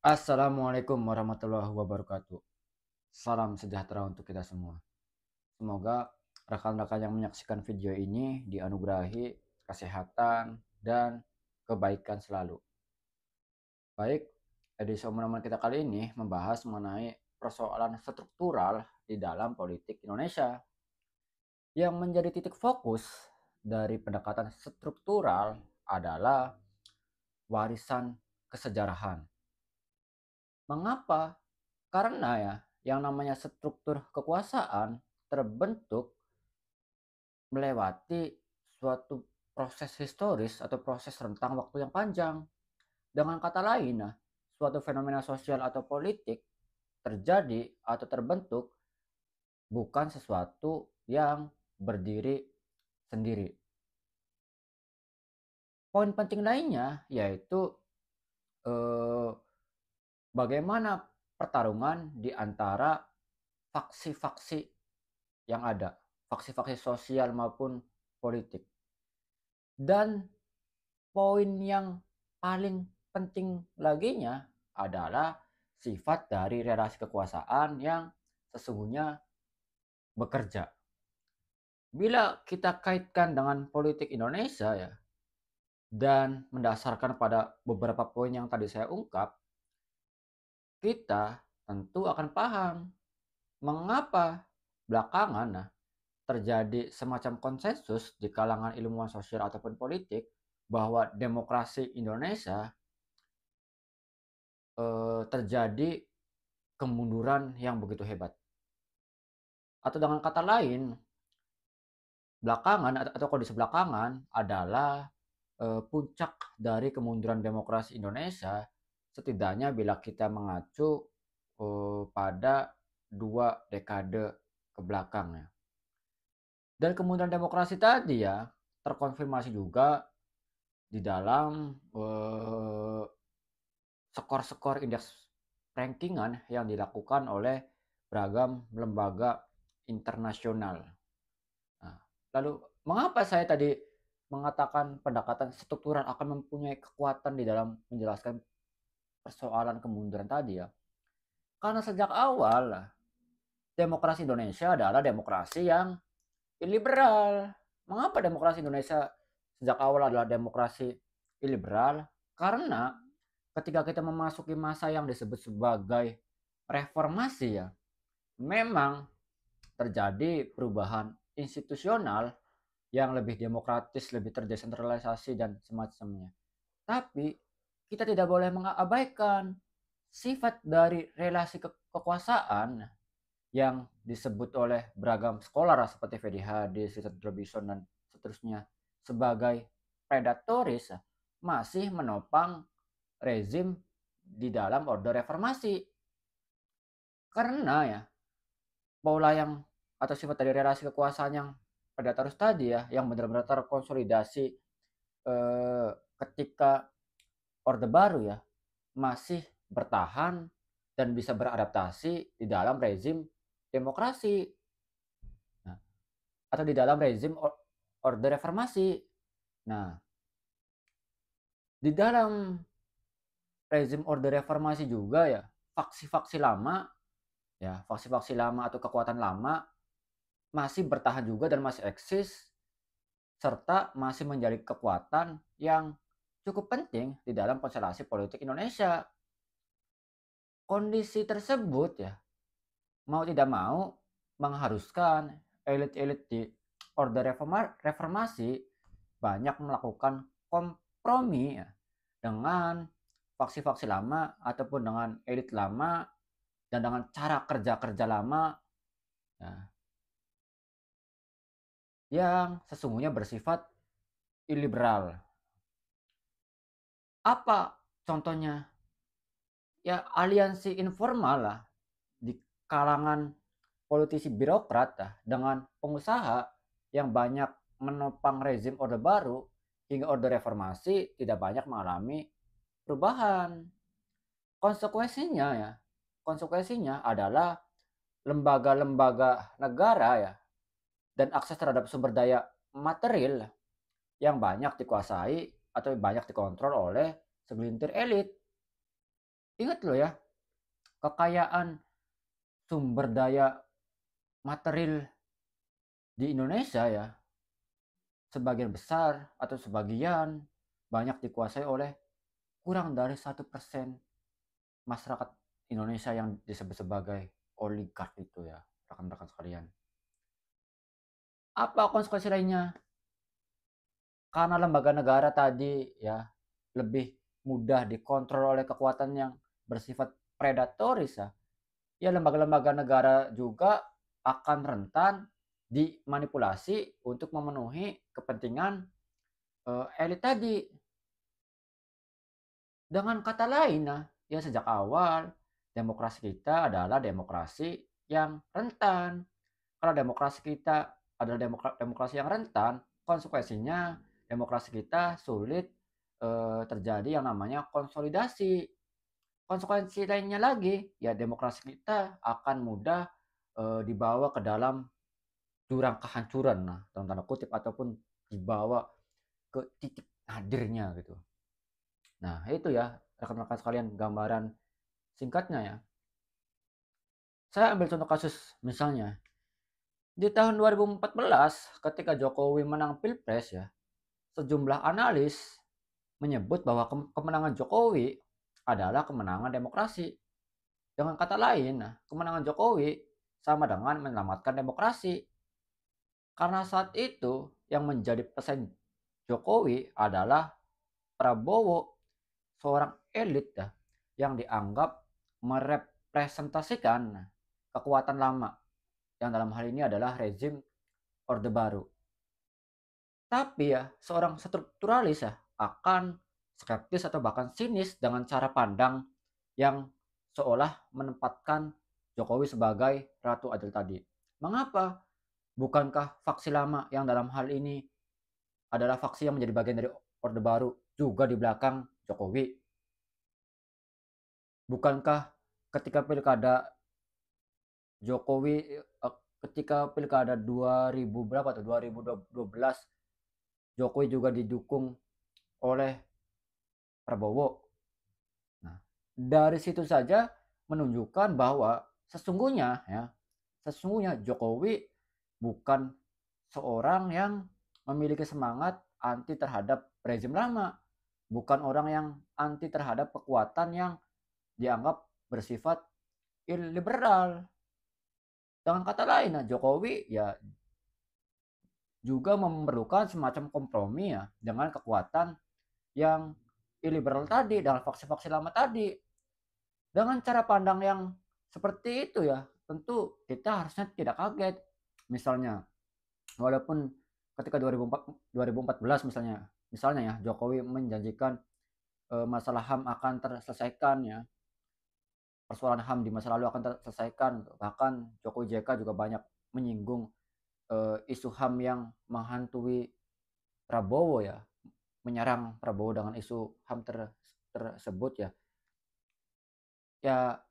Assalamualaikum warahmatullahi wabarakatuh. Salam sejahtera untuk kita semua. Semoga rekan-rekan yang menyaksikan video ini dianugerahi kesehatan dan kebaikan selalu. Baik, edisi omongan kita kali ini membahas mengenai persoalan struktural di dalam politik Indonesia. Yang menjadi titik fokus dari pendekatan struktural adalah warisan kesejarahan. Mengapa? Karena ya, yang namanya struktur kekuasaan terbentuk melewati suatu proses historis atau proses rentang waktu yang panjang. Dengan kata lain, suatu fenomena sosial atau politik terjadi atau terbentuk bukan sesuatu yang berdiri sendiri. Poin penting lainnya yaitu eh, bagaimana pertarungan di antara faksi-faksi yang ada, faksi-faksi sosial maupun politik. Dan poin yang paling penting laginya adalah sifat dari relasi kekuasaan yang sesungguhnya bekerja. Bila kita kaitkan dengan politik Indonesia ya, dan mendasarkan pada beberapa poin yang tadi saya ungkap, kita tentu akan paham mengapa belakangan terjadi semacam konsensus di kalangan ilmuwan sosial ataupun politik bahwa demokrasi Indonesia terjadi kemunduran yang begitu hebat. Atau dengan kata lain, belakangan atau kondisi belakangan adalah puncak dari kemunduran demokrasi Indonesia, setidaknya bila kita mengacu pada 2 dekade ke belakang ya. Dan kemunduran demokrasi tadi ya terkonfirmasi juga di dalam skor-skor indeks rankingan yang dilakukan oleh beragam lembaga internasional. Nah, lalu mengapa saya tadi mengatakan pendekatan struktural akan mempunyai kekuatan di dalam menjelaskan persoalan kemunduran tadi ya? Karena sejak awal demokrasi Indonesia adalah demokrasi yang iliberal. Mengapa demokrasi Indonesia sejak awal adalah demokrasi iliberal? Karena ketika kita memasuki masa yang disebut sebagai reformasi ya, memang terjadi perubahan institusional yang lebih demokratis, lebih terdesentralisasi dan semacamnya. Tapi kita tidak boleh mengabaikan sifat dari relasi kekuasaan yang disebut oleh beragam scholar seperti Fedi Hadis, Richard Robinson dan seterusnya sebagai predatoris masih menopang rezim di dalam orde reformasi. Karena ya pola yang atau sifat dari relasi kekuasaan yang predatoris tadi ya yang benar-benar terkonsolidasi ketika orde baru ya masih bertahan dan bisa beradaptasi di dalam rezim demokrasi. Nah, atau di dalam rezim orde reformasi. Nah, di dalam rezim orde reformasi juga ya, faksi-faksi lama ya, faksi-faksi lama atau kekuatan lama masih bertahan juga dan masih eksis serta masih menjadi kekuatan yang cukup penting di dalam konstelasi politik Indonesia. Kondisi tersebut ya mau tidak mau mengharuskan elit-elit di orde reformasi banyak melakukan kompromi ya, dengan faksi-faksi lama ataupun dengan elit lama dan dengan cara kerja-kerja lama ya, yang sesungguhnya bersifat iliberal. Apa contohnya? Ya aliansi informal lah di kalangan politisi birokrat dengan pengusaha yang banyak menopang rezim orde baru hingga orde reformasi tidak banyak mengalami perubahan. Konsekuensinya ya, konsekuensinya adalah lembaga-lembaga negara ya dan akses terhadap sumber daya material yang banyak dikuasai atau banyak dikontrol oleh segelintir elit. Ingat loh ya, kekayaan sumber daya material di Indonesia ya, sebagian besar atau sebagian banyak dikuasai oleh kurang dari 1% masyarakat Indonesia yang disebut sebagai oligark itu ya, rekan-rekan sekalian. Apa konsekuensi lainnya? Karena lembaga negara tadi ya lebih mudah dikontrol oleh kekuatan yang bersifat predatoris ya. Ya lembaga-lembaga negara juga akan rentan dimanipulasi untuk memenuhi kepentingan elit tadi. Dengan kata lain, nah, ya sejak awal demokrasi kita adalah demokrasi yang rentan. Kalau demokrasi kita adalah demokrasi yang rentan, konsekuensinya demokrasi kita sulit terjadi yang namanya konsolidasi. Konsekuensi lainnya lagi, ya demokrasi kita akan mudah dibawa ke dalam jurang kehancuran, nah dalam tanda kutip, ataupun dibawa ke titik nadirnya gitu. Nah itu ya rekan-rekan sekalian gambaran singkatnya ya. Saya ambil contoh kasus misalnya di tahun 2014 ketika Jokowi menang Pilpres ya, sejumlah analis menyebut bahwa kemenangan Jokowi adalah kemenangan demokrasi. Dengan kata lain, nah, kemenangan Jokowi sama dengan menyelamatkan demokrasi. Karena saat itu yang menjadi pesaing Jokowi adalah Prabowo, seorang elit ya, yang dianggap merepresentasikan kekuatan lama, yang dalam hal ini adalah rezim Orde Baru. Tapi ya, seorang strukturalis ya akan skeptis atau bahkan sinis dengan cara pandang yang seolah menempatkan Jokowi sebagai ratu adil tadi. Mengapa? Bukankah faksi lama yang dalam hal ini adalah faksi yang menjadi bagian dari Orde Baru juga di belakang Jokowi? Bukankah ketika pilkada Jokowi ketika pilkada 2000 berapa tuh 2012 Jokowi juga didukung oleh Prabowo. Nah, dari situ saja menunjukkan bahwa sesungguhnya Jokowi bukan seorang yang memiliki semangat anti terhadap rezim lama, bukan orang yang anti terhadap kekuatan yang dianggap bersifat illiberal. Dengan kata lain, nah Jokowi ya juga memerlukan semacam kompromi ya dengan kekuatan yang illiberal tadi, dengan faksi-faksi lama tadi. Dengan cara pandang yang seperti itu ya, tentu kita harusnya tidak kaget. Misalnya, walaupun ketika 2014 misalnya ya Jokowi menjanjikan masalah HAM akan terselesaikan ya, persoalan HAM di masa lalu akan terselesaikan. Bahkan Jokowi JK juga banyak menyinggung isu HAM yang menghantui Prabowo ya, menyerang Prabowo dengan isu HAM tersebut ya. Ya,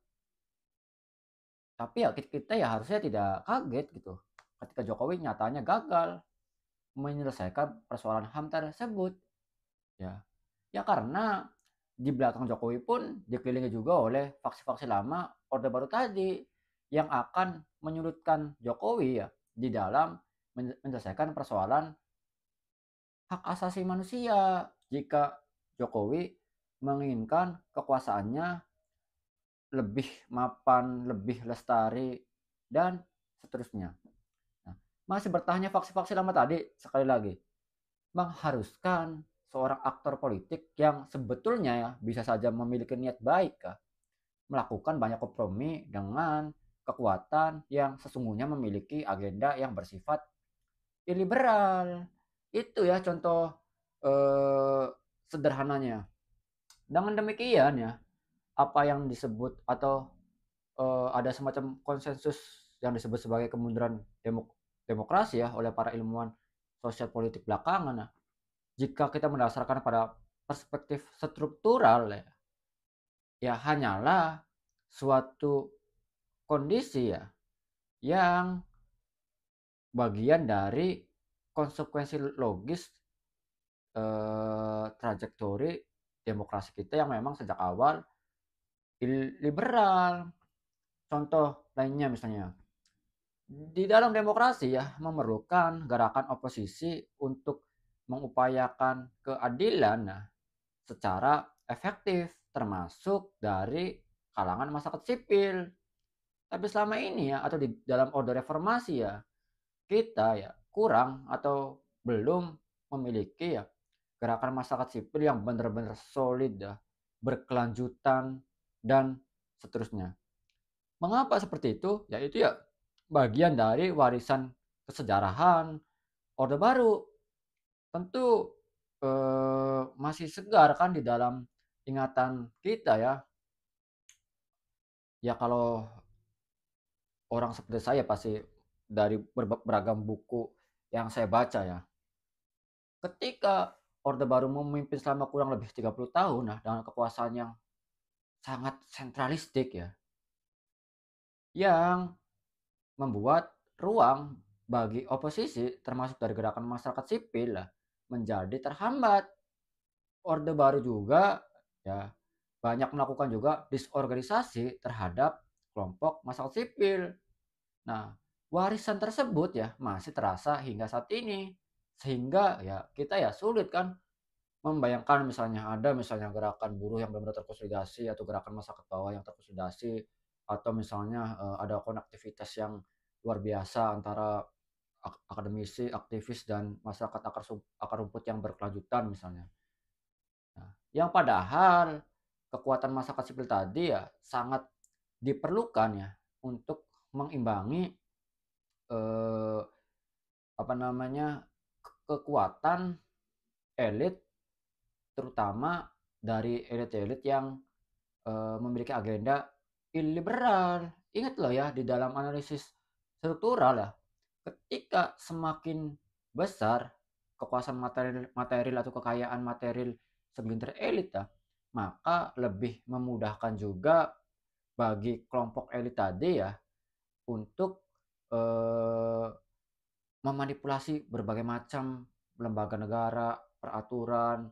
tapi ya kita ya harusnya tidak kaget gitu ketika Jokowi nyatanya gagal menyelesaikan persoalan HAM tersebut ya. Ya karena di belakang Jokowi pun dikelilingi juga oleh faksi-faksi lama Orde Baru tadi yang akan menyulitkan Jokowi ya di dalam menyelesaikan persoalan hak asasi manusia jika Jokowi menginginkan kekuasaannya lebih mapan, lebih lestari, dan seterusnya. Nah, masih bertanya faksi-faksi lama tadi, sekali lagi, mengharuskan seorang aktor politik yang sebetulnya ya bisa saja memiliki niat baik ya, melakukan banyak kompromi dengan kekuatan yang sesungguhnya memiliki agenda yang bersifat illiberal. Itu ya contoh eh, sederhananya. Dengan demikian ya, apa yang disebut atau ada semacam konsensus yang disebut sebagai kemunduran demokrasi ya oleh para ilmuwan sosial politik belakangan. Nah, jika kita mendasarkan pada perspektif struktural ya, ya hanyalah suatu kondisi ya yang bagian dari konsekuensi logis trajektori demokrasi kita yang memang sejak awal liberal. Contoh lainnya misalnya, di dalam demokrasi ya memerlukan gerakan oposisi untuk mengupayakan keadilan secara efektif, termasuk dari kalangan masyarakat sipil. Tapi selama ini ya atau di dalam Orde Reformasi ya, kita ya kurang atau belum memiliki ya gerakan masyarakat sipil yang benar-benar solid ya, berkelanjutan dan seterusnya. Mengapa seperti itu? Yaitu ya bagian dari warisan kesejarahan Orde Baru. Tentu masih segar kan di dalam ingatan kita ya. Ya kalau orang seperti saya pasti dari beragam buku yang saya baca ya. Ketika Orde Baru memimpin selama kurang lebih 30 tahun dengan kekuasaan yang sangat sentralistik ya, yang membuat ruang bagi oposisi termasuk dari gerakan masyarakat sipil menjadi terhambat. Orde Baru juga ya banyak melakukan juga disorganisasi terhadap kelompok masyarakat sipil. Nah, warisan tersebut ya masih terasa hingga saat ini. Sehingga ya kita ya sulit kan membayangkan misalnya gerakan buruh yang benar-benar terkonsolidasi atau gerakan masyarakat bawah yang terkonsolidasi atau misalnya ada konektivitas yang luar biasa antara akademisi, aktivis dan masyarakat akar rumput yang berkelanjutan misalnya. Nah, yang padahal kekuatan masyarakat sipil tadi ya sangat diperlukan ya untuk mengimbangi eh, apa namanya kekuatan elit, terutama dari elit-elit yang memiliki agenda illiberal. Ingat loh ya di dalam analisis struktural ya, ketika semakin besar kekuasaan material atau kekayaan material segelintir elit maka lebih memudahkan juga bagi kelompok elit tadi ya untuk eh, memanipulasi berbagai macam lembaga negara, peraturan,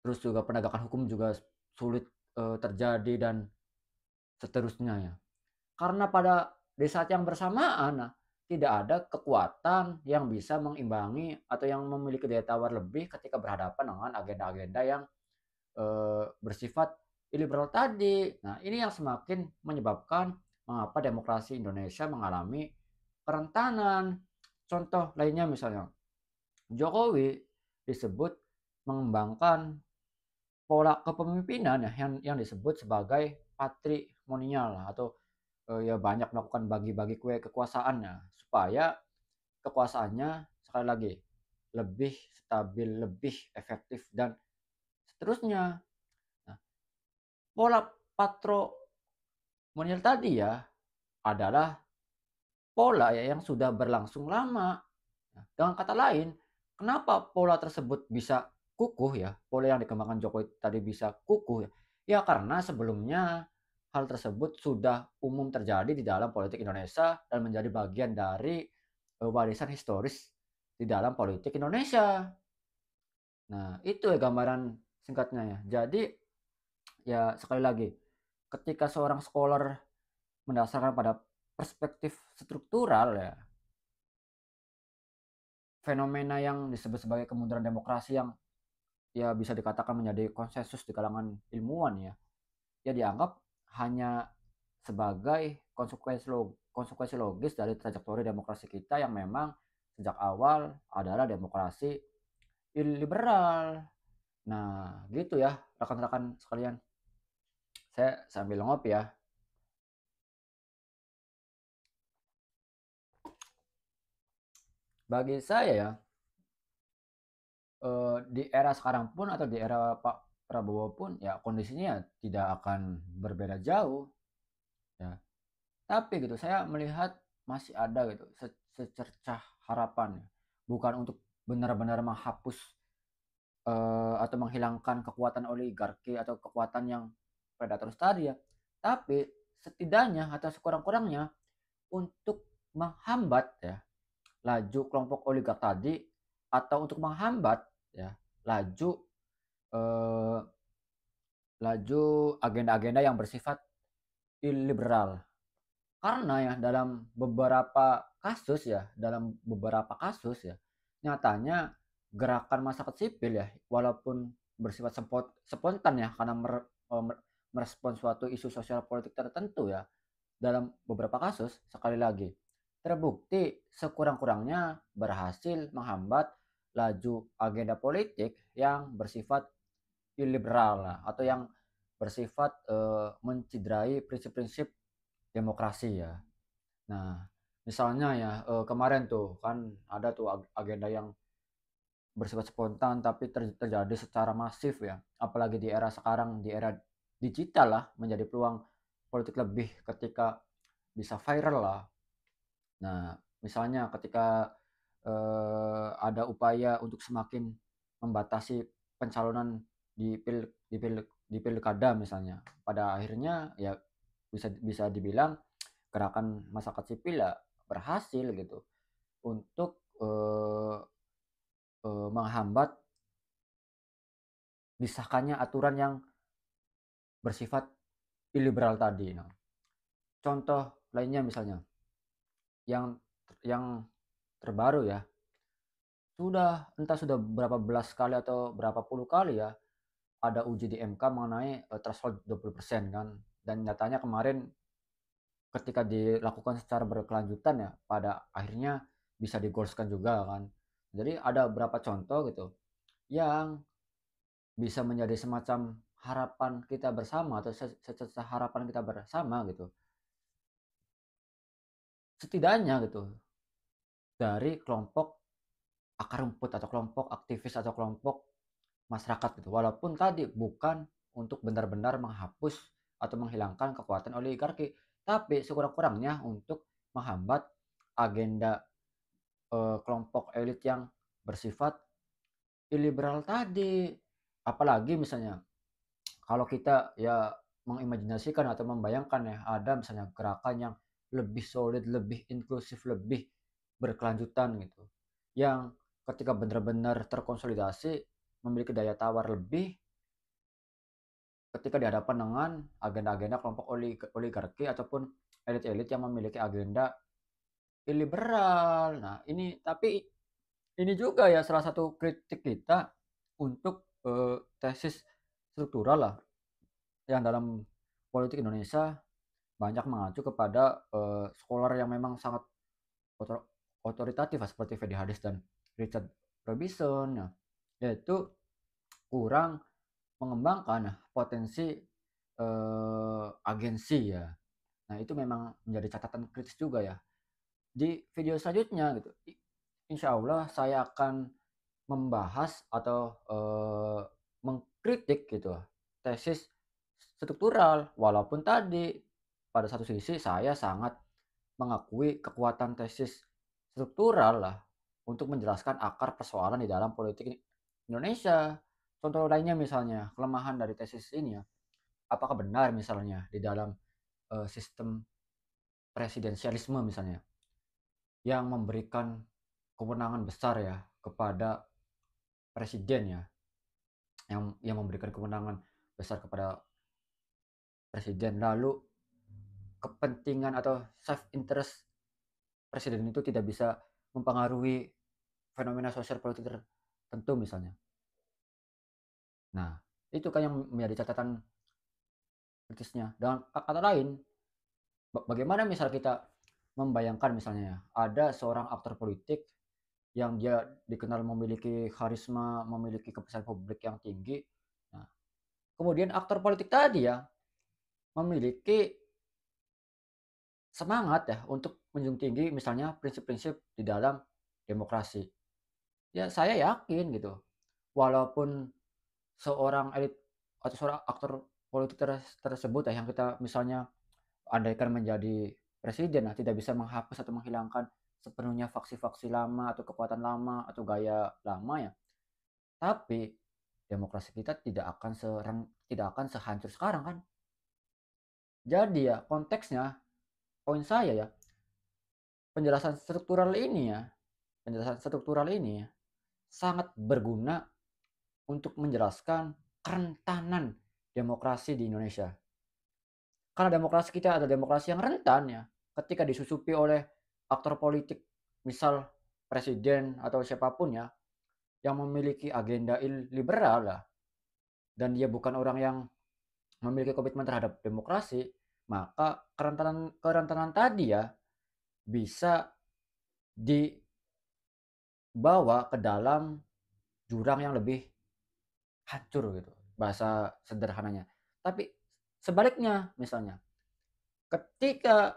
terus juga penegakan hukum juga sulit terjadi dan seterusnya ya. Karena di saat yang bersamaan tidak ada kekuatan yang bisa mengimbangi atau yang memiliki daya tawar lebih ketika berhadapan dengan agenda-agenda yang bersifat iliberal tadi. Nah, ini yang semakin menyebabkan mengapa demokrasi Indonesia mengalami kerentanan. Contoh lainnya misalnya, Jokowi disebut mengembangkan pola kepemimpinan yang disebut sebagai patrimonial atau ya banyak melakukan bagi-bagi kue kekuasaannya supaya kekuasaannya sekali lagi lebih stabil, lebih efektif dan seterusnya. Nah, pola patrimonial tadi ya adalah pola ya yang sudah berlangsung lama. Nah, dengan kata lain, kenapa pola tersebut bisa kukuh ya, pola yang dikembangkan Jokowi tadi bisa kukuh ya, ya karena sebelumnya hal tersebut sudah umum terjadi di dalam politik Indonesia dan menjadi bagian dari warisan historis di dalam politik Indonesia. Nah, itu ya gambaran singkatnya ya. Jadi ya sekali lagi, ketika seorang scholar mendasarkan pada perspektif struktural ya, fenomena yang disebut sebagai kemunduran demokrasi yang ya bisa dikatakan menjadi konsensus di kalangan ilmuwan ya, ya dianggap hanya sebagai konsekuensi logis dari trajektori demokrasi kita yang memang sejak awal adalah demokrasi liberal. Nah, gitu ya rekan-rekan sekalian. Saya sambil ngopi ya. Bagi saya ya, di era sekarang pun atau di era Pak Prabowo pun ya kondisinya tidak akan berbeda jauh ya. Tapi gitu saya melihat masih ada gitu secercah harapan ya. Bukan untuk benar-benar menghapus atau menghilangkan kekuatan oligarki atau kekuatan yang predator tadi ya. Tapi setidaknya atau sekurang-kurangnya untuk menghambat ya laju kelompok oligark tadi atau untuk menghambat ya laju eh, laju agenda-agenda yang bersifat iliberal. Karena ya dalam beberapa kasus ya, nyatanya gerakan masyarakat sipil ya, walaupun bersifat spontan ya, karena merespons suatu isu sosial politik tertentu ya, dalam beberapa kasus, sekali lagi, terbukti sekurang-kurangnya berhasil menghambat laju agenda politik yang bersifat iliberal lah, atau yang bersifat menciderai prinsip-prinsip demokrasi ya. Nah, misalnya ya, kemarin tuh kan ada tuh agenda yang bersifat spontan tapi terjadi secara masif ya. Apalagi di era sekarang, di era digital lah, menjadi peluang politik lebih ketika bisa viral lah. Nah, misalnya ketika ada upaya untuk semakin membatasi pencalonan di pilkada misalnya. Pada akhirnya ya bisa bisa dibilang gerakan masyarakat sipil ya berhasil gitu untuk menghambat disahkannya aturan yang bersifat iliberal tadi. Nah, contoh lainnya misalnya yang yang terbaru ya, sudah berapa belas kali atau berapa puluh kali ya ada uji di MK mengenai threshold 20% kan, dan nyatanya kemarin ketika dilakukan secara berkelanjutan ya pada akhirnya bisa digolskan juga kan. Jadi ada beberapa contoh gitu yang bisa menjadi semacam harapan kita bersama atau harapan kita bersama gitu. Setidaknya gitu dari kelompok akar rumput atau kelompok aktivis atau kelompok masyarakat gitu. Walaupun tadi bukan untuk benar-benar menghapus atau menghilangkan kekuatan oligarki, tapi sekurang-kurangnya untuk menghambat agenda kelompok elit yang bersifat iliberal tadi. Apalagi misalnya kalau kita ya mengimajinasikan atau membayangkan ya ada misalnya gerakan yang lebih solid, lebih inklusif, lebih berkelanjutan gitu. Yang ketika benar-benar terkonsolidasi memiliki daya tawar lebih ketika dihadapkan dengan agenda-agenda kelompok oligarki ataupun elit-elit yang memiliki agenda iliberal. Nah, ini juga ya salah satu kritik kita untuk tesis struktural lah yang dalam politik Indonesia banyak mengacu kepada scholar yang memang sangat otoritatif seperti Fedi Hadis dan Richard Robinson, nah, yaitu kurang mengembangkan potensi agensi ya. Nah, itu memang menjadi catatan kritis juga ya. Di video selanjutnya gitu, insya Allah saya akan membahas atau mengkritik gitu tesis struktural, walaupun tadi pada satu sisi saya sangat mengakui kekuatan tesis struktural lah untuk menjelaskan akar persoalan di dalam politik Indonesia. Contoh lainnya misalnya kelemahan dari tesis ini ya, apakah benar misalnya di dalam sistem presidensialisme misalnya yang memberikan kewenangan besar ya kepada presiden ya, yang memberikan kewenangan besar kepada presiden, lalu kepentingan atau self interest presiden itu tidak bisa mempengaruhi fenomena sosial politik tertentu misalnya. Nah, itu kan yang menjadi catatan kritisnya. Dengan kata lain, bagaimana misal kita membayangkan misalnya ya, ada seorang aktor politik yang dia dikenal memiliki karisma, memiliki kepesan publik yang tinggi. Nah, kemudian aktor politik tadi ya memiliki semangat ya untuk menjunjung tinggi misalnya prinsip-prinsip di dalam demokrasi. Ya saya yakin gitu, walaupun seorang elit atau seorang aktor politik tersebut ya yang kita misalnya andaikan menjadi presiden, nah tidak bisa menghapus atau menghilangkan sepenuhnya faksi-faksi lama atau kekuatan lama atau gaya lama ya. Tapi demokrasi kita tidak akan sehancur sekarang kan. Jadi ya konteksnya, poin saya ya, penjelasan struktural ini ya, penjelasan struktural ini ya, sangat berguna untuk menjelaskan kerentanan demokrasi di Indonesia. Karena demokrasi kita adalah demokrasi yang rentan ya, ketika disusupi oleh aktor politik, misal presiden atau siapapun ya, yang memiliki agenda liberal lah, dan dia bukan orang yang memiliki komitmen terhadap demokrasi, maka kerentanan tadi ya bisa dibawa ke dalam jurang yang lebih hancur gitu, bahasa sederhananya. Tapi sebaliknya misalnya, ketika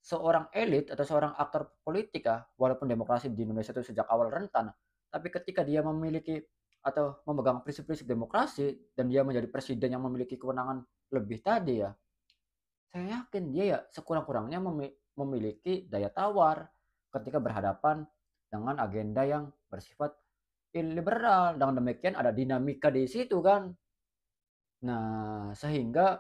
seorang elit atau seorang aktor politik ya, walaupun demokrasi di Indonesia itu sejak awal rentan, tapi ketika dia memiliki atau memegang prinsip-prinsip demokrasi dan dia menjadi presiden yang memiliki kewenangan lebih tadi ya, saya yakin dia ya sekurang-kurangnya memiliki daya tawar ketika berhadapan dengan agenda yang bersifat liberal. Dengan demikian ada dinamika di situ kan. Nah, sehingga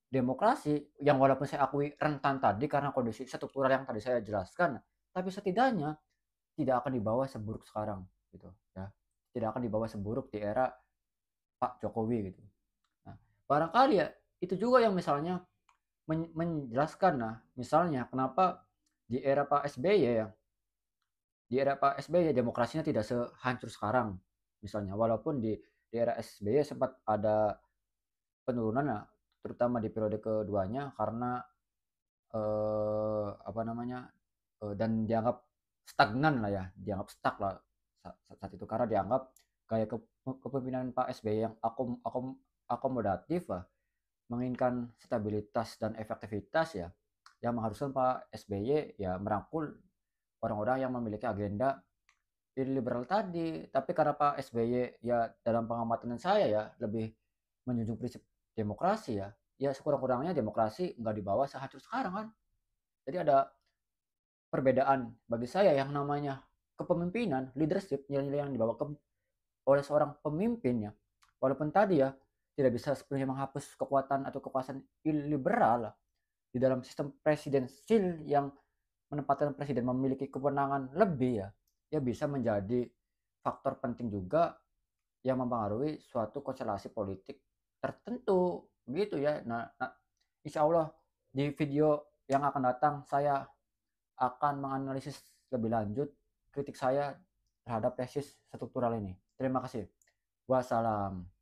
demokrasi yang walaupun saya akui rentan tadi karena kondisi struktural yang tadi saya jelaskan, tapi setidaknya tidak akan dibawa seburuk sekarang gitu ya. Tidak akan dibawa seburuk di era Pak Jokowi gitu. Nah, barangkali ya itu juga yang misalnya menjelaskan, nah misalnya kenapa di era Pak SBY ya, di era Pak SBY demokrasinya tidak sehancur sekarang misalnya, walaupun di era SBY sempat ada penurunan ya, terutama di periode keduanya karena apa namanya, dan dianggap stagnan lah ya, dianggap stuck lah saat itu karena dianggap gaya kepemimpinan Pak SBY yang akomodatif lah, menginginkan stabilitas dan efektivitas ya, yang mengharuskan Pak SBY ya merangkul orang-orang yang memiliki agenda liberal tadi. Tapi karena Pak SBY ya dalam pengamatan saya ya lebih menjunjung prinsip demokrasi ya, ya sekurang-kurangnya demokrasi nggak dibawa sehancur sekarang kan. Jadi ada perbedaan bagi saya yang namanya kepemimpinan, leadership, nilai-nilai yang dibawa oleh seorang pemimpin ya. Walaupun tadi ya tidak bisa sepenuhnya menghapus kekuatan atau kekuasaan liberal di dalam sistem presidensil yang menempatkan presiden memiliki kewenangan lebih ya, ya bisa menjadi faktor penting juga yang mempengaruhi suatu konstelasi politik tertentu begitu ya. Nah, insya Allah di video yang akan datang saya akan menganalisis lebih lanjut kritik saya terhadap tesis struktural ini. Terima kasih. Wassalam.